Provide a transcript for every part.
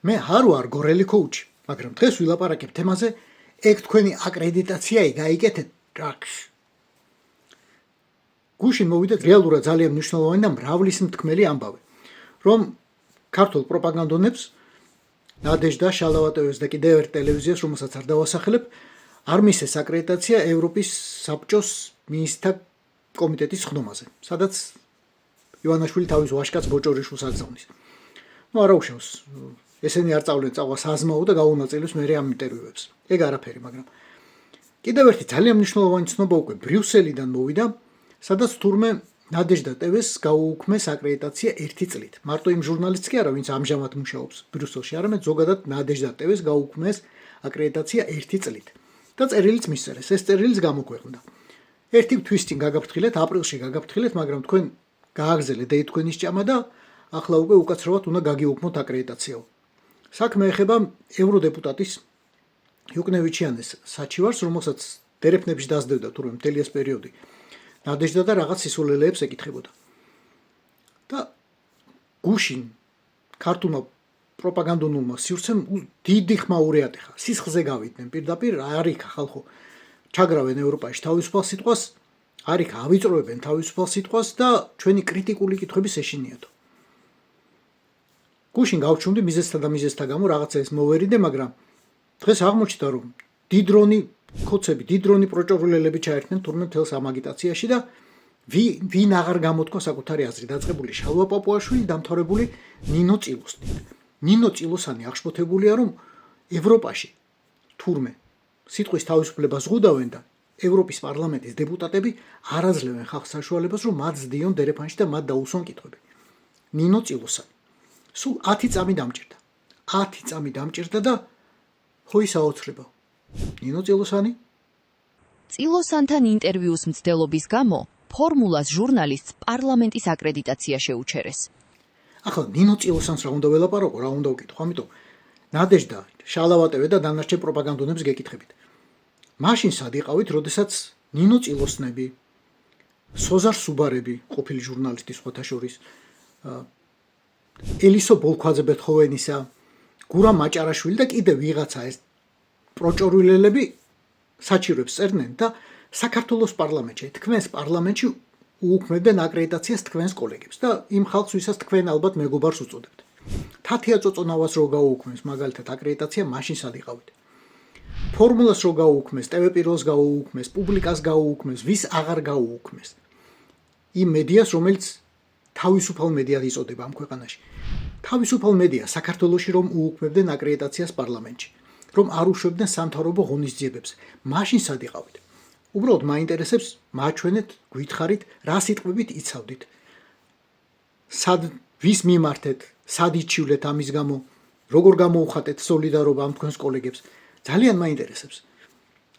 მე არ ვარ გორელი ქოუჩი, მაგრამ დღეს ვილაპარაკებ თემაზე, ეგ თქვენი აკრედიტაცია გაიგეთეთ რაკში. გუშინ მოვიდა რეალურად ძალიან მნიშვნელოვანი და მრავლის მთქმელი ამბავი, რომ ქართულ პროპაგანდონებს ნადეჟდა შალავატოვის და კიდევ ერთ ტელევიზიას, რომელსაც არ დავასახელებ, არ მისცეს აკრედიტაცია ევროპის საბჭოს მინისტრთა კომიტეტის ხდომაზე, სადაც ივანაშვილი თავის ვაჟკაც ბოჭორიშვილს აგზავნის. არა უშავს, ესენი არ წავლენ წავა საზმაო და გაუნაწილებს მე ამ ინტერვიუებს. ეგ არაფერი, მაგრამ კიდევ ერთი ძალიან მნიშვნელოვანი ცნობა უკვე ბრიუსელიდან მოვიდა, სადაც თურმე ნადეჟდა ტევეს გაუუქმეს აკრედიტაცია 1 წლით. მარტო იმ ჟურნალისტს კი არა, ვინც ამჟამად მუშაობს ბრიუსელში, არამედ ზოგადად ნადეჟდა ტევეს გაუუქმეს აკრედიტაცია 1 წლით. და წერილიც მისწერეს, ეს წერილიც გამოქვეყნდა. ერთი თვის წინ გაგაფრთხილეთ, აპრილში გაგაფრთხილეთ, მაგრამ თქვენ გააგზელეთ თქვენის ჭამა და ახლა უკვე უკაცრავად უნდა გაგიუქმოთ აკრედიტაციაო. საქმე ეხება ევროდეპუტატის იუკნევიჩიანეს საჩივარს, რომელსაც დერეფნებში დასდევდა თურმე მთელი ეს პერიოდი. ნადეჟდა და რაღაც სისულელეებს ეკითხებოდა. და გუშინ ქართულმა პროპაგანდონულმა სივრცემ დიდი ხმა ურეატეხა. სისხლზე გავიდნენ პირდაპირ, არიქა ხალხო ჩაგრავენ ევროპაში თავისუფალ სიტყვას, არიქა ავიწროებენ თავისუფალ სიტყვას და ჩვენი კრიტიკული კითხვების ეშინიათო. გუშინ გავჩუმდი მიზეზთა და მიზეზთა გამო რაღაცა ეს მოვერიდე, მაგრამ დღეს აღმოჩნდა, რომ დიდრონი ქოცები, დიდრონი პროჭორულელები ჩაერთნენ თურმე მთელს ამ აგიტაციაში და ვინ აღარ გამოთქვა საკუთარი აზრი, დაწყებული შალვა პაპუაშვილი, დამთავრებული ნინო წილოსნით. ნინო წილოსანი აღშფოთებულია, რომ ევროპაში თურმე სიტყვის თავისუფლებას ზღუდავენ და ევროპის პარლამენტის დეპუტატები არ აძლევენ ხალხს საშუალებას, რომ მათ ზდიონ დერეფანში და მათ დაუსვან კითხვები. ნინო წილოსანი სულ 10 წამი დამჭირდა. 10 წამი დამჭირდა და ჰოი საოცრება. ნინო წილოსანი? წილოსანთან ინტერვიუს მცდელობის გამო ფორმულას ჟურნალისტს პარლამენტის აკრედიტაცია შეუჩერეს. ახლა ნინო წილოსანს რა უნდა ველაპარაკო, რა უნდა ვკითხო, ამიტომ ნადეჟდა, შალავატოვე და დანარჩენ პროპაგანდონებს გეკითხებით. მაშინ სად იყავით, როდესაც ნინო წილოსნები, სოზარ სუბარები, ყოფილი ჟურნალისტი სხვათა შორის, ელისო ბოლქვაძე ბეთხოვენისა, გურამ მაჭარაშვილი და კიდევ ვიღაცა ეს პროჭორულელები საჩირვებს წერდნენ და საქართველოს პარლამენტში, თქვენს პარლამენტში უუქმებდნენ აკრედიტაციას თქვენს კოლეგებს და იმ ხალხს, ვისაც თქვენ ალბათ მეგობარს უწოდებთ. თათია წოწონავას რო გაუუქმეს მაგალითად აკრედიტაცია, მაშინ სად იყავით? ფორმულას რო გაუუქმეს, ტევ პირველს გაუუქმეს, პუბლიკას გაუუქმეს, ვის აღარ გაუუქმეს? იმ მედიას, რომელიც თავისუფალ მედიად იწოდება ამ ქვეყანაში. თავისუფალ მედია საქართველოში რომ უუქმებდნენ აკრედიტაციას პარლამენტში, რომ არ უშვებდნენ სამთავრობო ღონისძიებებს. მაშინ სად იყავით? უბრალოდ მაინტერესებს, მაჩვენეთ, გითხარით, რა სიტყვებით იცავდით. სად ვის მიმართეთ, სად იჩივლეთ ამის გამო, როგორ გამოუხატეთ სოლიდარობა ამ თქვენს კოლეგებს. ძალიან მაინტერესებს.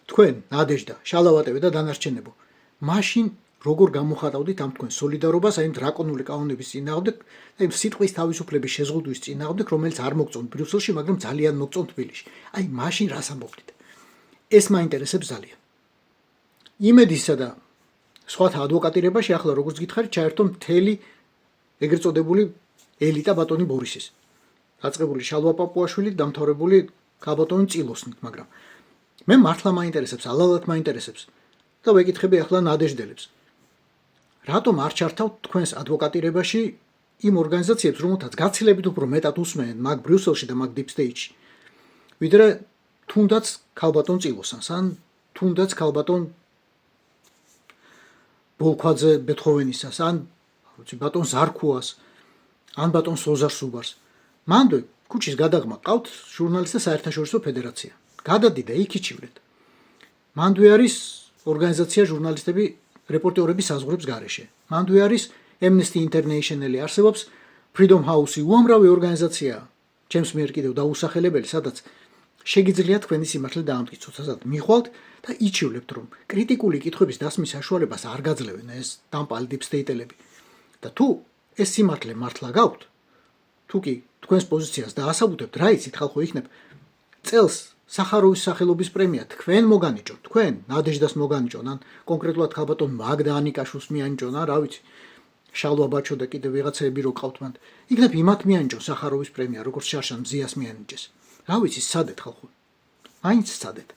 თქვენ, ნადეჟდა, შალავატოვე და დანარჩენებო, მაშინ როგორ გამოხატავდით ამ თქვენ სოლიდარობას აი დრაკონული კანონების წინააღმდეგ და იმ სიტყვის თავისუფლების შეზღუდვის წინააღმდეგ, რომელიც არ მოგწონთ ბრიუსელში, მაგრამ ძალიან მოგწონთ თბილისში. აი მაშინ რას ამბობდით? ეს მაინტერესებს ძალიან. იმედისა და სხვათა ადვოკატირებაში ახლა როგორც გითხარით, ჩაერთო მთელი ეგრეთ წოდებული ელიტა ბატონი ბორისის. დაწყებული შალვა პაპუაშვილი, დამთავრებული ქალბატონი წილოსნით, მაგრამ მე მართლა მაინტერესებს, ალალად მაინტერესებს და ვეკითხები ახლა ნადეჟდელებს. რატომ არ ჩართავთ თქვენს ადვოკატირებაში იმ ორგანიზაციებს, რომელთაც გაცილებით უფრო მეტად უსმენენ მაგ ბრიუსელში და მაგ დიპ სტეიტში, ვიდრე თუნდაც ქალბატონ წილოსანს, ან თუნდაც ქალბატონ ბოლქვაძე ბეთხოვენისას, ან ბატონ ზარქუას, ან ბატონ სოზარ სუბარს. მანდ ქუჩის გადაღმა ყავთ ჟურნალისტთა საერთაშორისო ფედერაცია. გადადით და იქ იჩივლეთ. მანდვე არის ორგანიზაცია ჟურნალისტები რეპორტერების საზღვრებს გარეშე. მანდვე არის Amnesty International-ი არსებობს, Freedom House-ი უამრავი ორგანიზაციაა. ჩემს მიერ კიდევ დაუსახელებელი, სადაც შეგიძლიათ თქვენი სიმართლე დაამტკიცოთ, სადაც მიხვალთ და იჩივლებთ, რომ კრიტიკული კითხვების დასმის საშუალებას არ გაძლევენ ეს დამპალი დიპ სტეიტელები. და თუ ეს სიმართლე მართლა გაქვთ, თუ კი თქვენს პოზიციას დაასაბუთებთ, რა იცით ხალხო იქნებ წელს სახაროვის სახელობის პრემია თქვენ მოგანიჭოთ, თქვენ ნადეჟდას მოგანიჭონ, ან კონკრეტულად ქალბატონ მაგდა ანიკაშვილს მიანიჭონ, რა ვიცი. შალვა ბაჩო და კიდევ ვიღაცები რო ყავთ მანდ. იქნებ იმათ მიანიჭოს სახაროვის პრემია, როგორც შარშან მზიას მიანიჭეს. რა ვიცი, სცადეთ ხალხო. მაინც სცადეთ.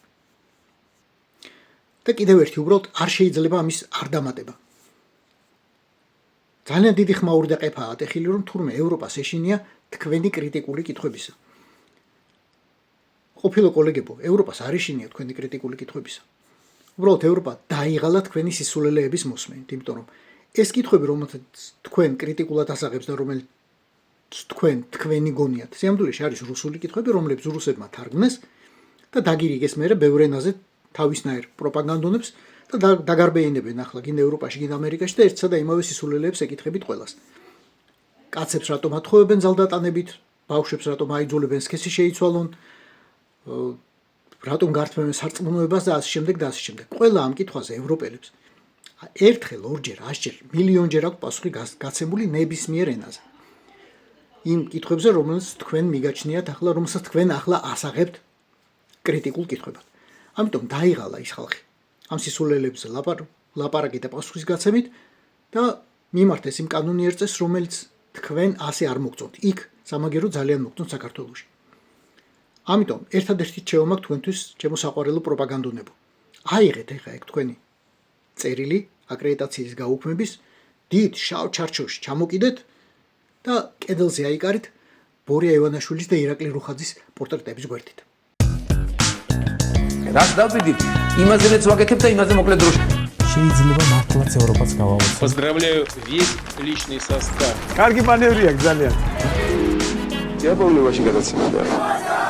და კიდევ ერთი უბრალოდ არ შეიძლება ამის არ დამატება. ძალიან დიდი ხმაური და ყეფაა ატეხილი, რომ თურმე ევროპას ეშინია თქვენი კრიტიკული კითხვებისა. ყოფილო კოლეგებო, ევროპას არ ეშინია თქვენი კრიტიკული კითხვებისა. უბრალოდ ევროპა დაიღალა თქვენი სისულელეების მოსმენით, იმიტომ რომ ეს კითხვები, რომელთაც თქვენ კრიტიკულად ასაღებს და რომელიც თქვენი გონიათ, სიამდვილეში არის რუსული კითხვები, რომლებიც რუსებმა თარგმნეს და დაგირიგეს მერე ბევრ ენაზე თავისნაირ პროპაგანდონებს და დაგარბეინებენ ახლა გინ ევროპაში, გინ ამერიკაში და ერთსა და იმავე სისულელეებს ეკითხებით ყველას. კაცებს რატომ ათხოვებენ ზალდატანებით, ბავშვებს რატომ აიძულებენ სქესი შეიცვალონ, რატომ გართმევენ სარწმუნოებას და ასე შემდეგ და ასე შემდეგ. ყველა ამ კითხვაზე ევროპელებს ერთხელ, ორჯერ, 100-ჯერ, მილიონჯერ აქვს პასუხი გაცემული ნებისმიერ ენაზე. იმ კითხვებზე, რომელსაც თქვენ მიგაჩნიათ ახლა, რომელსაც თქვენ ახლა ასაღებთ კრიტიკულ კითხვებად. ამიტომ დაიღალა ის ხალხი ამ სისულელეებზე ლაპარაკი და პასუხის გაცემით და მიმართეს იმ კანონიერ წესს, რომელიც თქვენ ასე არ მოგწონთ. იქ სამაგერო ძალიან მოგწონთ საქართველოში. ამიტომ ერთადერთი რჩევა მაქვს თქვენთვის, ჩემო საყვარელო პროპაგანდონებო. აიღეთ ეხა ეგ თქვენი წერილი აკრედიტაციის გაუქმების დიდ შავ ჩარჩოში ჩამოკიდეთ და კედელზე აიკარით ბორია ივანაშვილის და ირაკლი რუხაძის პორტრეტების გვერდით. რაც დავდივით, იმაზეც ვაკეთებ და იმაზე მოკლედ დროში. შეიძლება მართლაც ევროპას გავავოცოთ. Поздравляю весь личный состав. კარგი მანევრია ძალიან. Я помню, очень გადაცემდა.